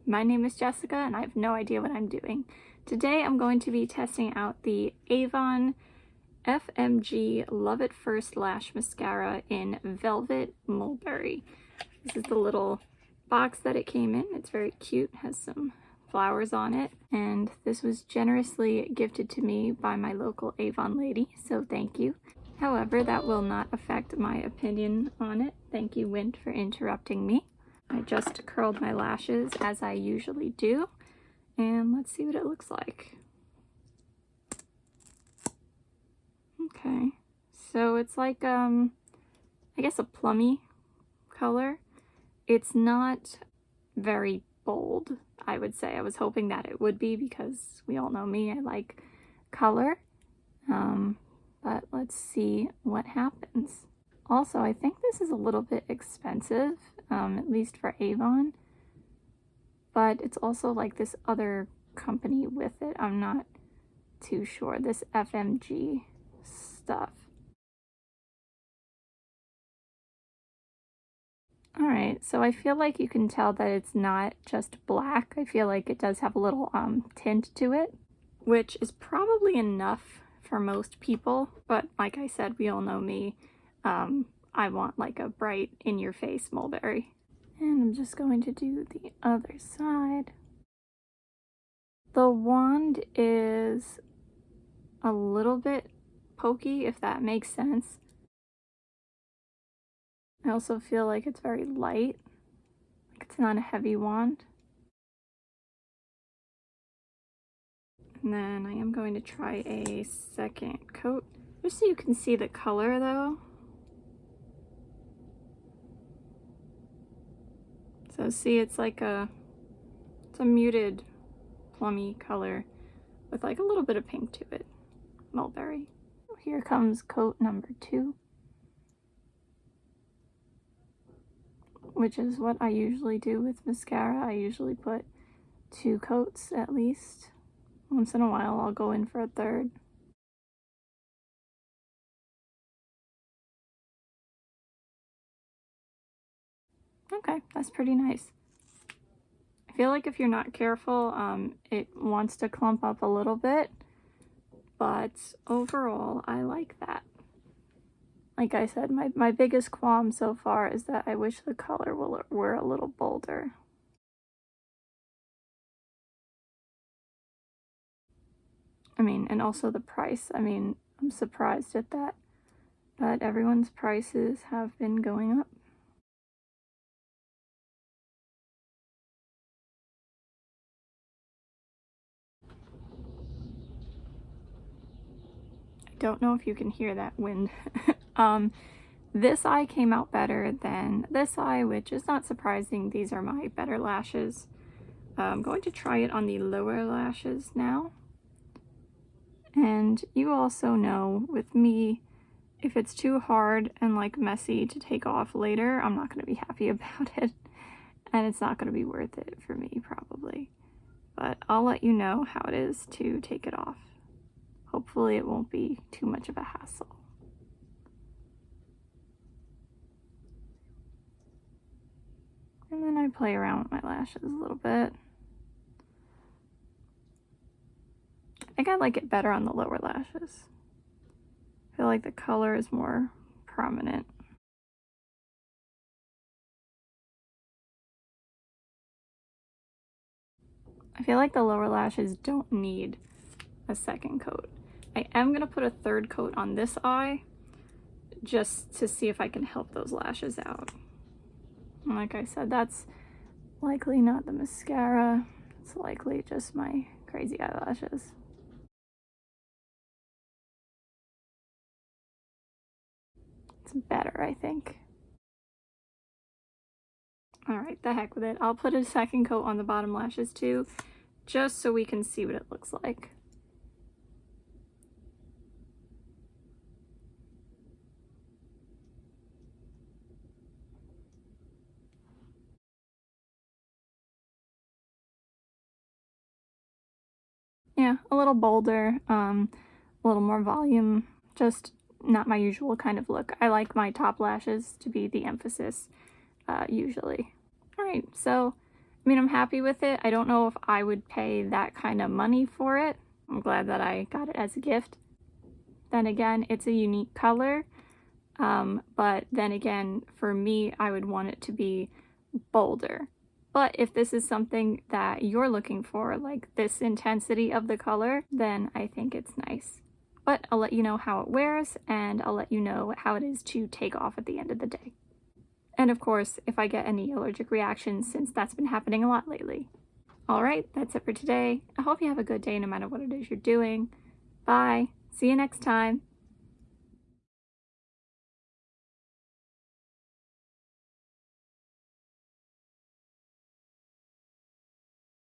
My name is Jessica and I have no idea what I'm doing. Today I'm going to be testing out the AVON FMG Love It First Lash Mascara in Velvet Mulberry. This is the little box that it came in. It's very cute, has some flowers on it, and this was generously gifted to me by my local Avon lady, so thank you. However, that will not affect my opinion on it. Thank you, Wind, for interrupting me. I just curled my lashes as I usually do, and let's see what it looks like. Okay, so it's like I guess a plummy color. It's not very bold, I would say. I was hoping that it would be because we all know me, I like color. But let's see what happens. Also, I think this is a little bit expensive, at least for Avon, but it's also like this other company with it. I'm not too sure, this FMG stuff. Alright, so I feel like you can tell that it's not just black. I feel like it does have a little tint to it, which is probably enough for most people, but like I said, we all know me. I want like a bright in-your-face mulberry. And I'm just going to do the other side. The wand is a little bit pokey, if that makes sense. I also feel like it's very light, like it's not a heavy wand. And then I am going to try a second coat, just so you can see the color though. So see, it's like it's a muted plummy color with like a little bit of pink to it. Mulberry. Here comes coat number 2. Which is what I usually do with mascara. I usually put 2 coats at least. Once in a while I'll go in for a third. Okay, that's pretty nice. I feel like if you're not careful, it wants to clump up a little bit, but overall I like that. Like I said, my biggest qualm so far is that I wish the color were a little bolder. I mean, and also the price. I mean, I'm surprised at that, but everyone's prices have been going up. I don't know if you can hear that wind. This eye came out better than this eye, which is not surprising. These are my better lashes. I'm going to try it on the lower lashes now. And you also know, with me, if it's too hard and like messy to take off later, I'm not going to be happy about it. And it's not going to be worth it for me, probably. But I'll let you know how it is to take it off. Hopefully it won't be too much of a hassle. And then I play around with my lashes a little bit. I think I like it better on the lower lashes. I feel like the color is more prominent. I feel like the lower lashes don't need a second coat. I am going to put a third coat on this eye just to see if I can help those lashes out. And like I said, that's likely not the mascara. It's likely just my crazy eyelashes. It's better, I think. Alright, the heck with it. I'll put a second coat on the bottom lashes too, just so we can see what it looks like. Yeah, a little bolder, a little more volume, just not my usual kind of look. I like my top lashes to be the emphasis, usually. Alright, so I mean, I'm happy with it. I don't know if I would pay that kind of money for it. I'm glad that I got it as a gift. Then again, it's a unique color. But then again, for me, I would want it to be bolder. But if this is something that you're looking for, like this intensity of the color, then I think it's nice. But I'll let you know how it wears, and I'll let you know how it is to take off at the end of the day. And of course, if I get any allergic reactions, since that's been happening a lot lately. Alright, that's it for today. I hope you have a good day no matter what it is you're doing. Bye! See you next time!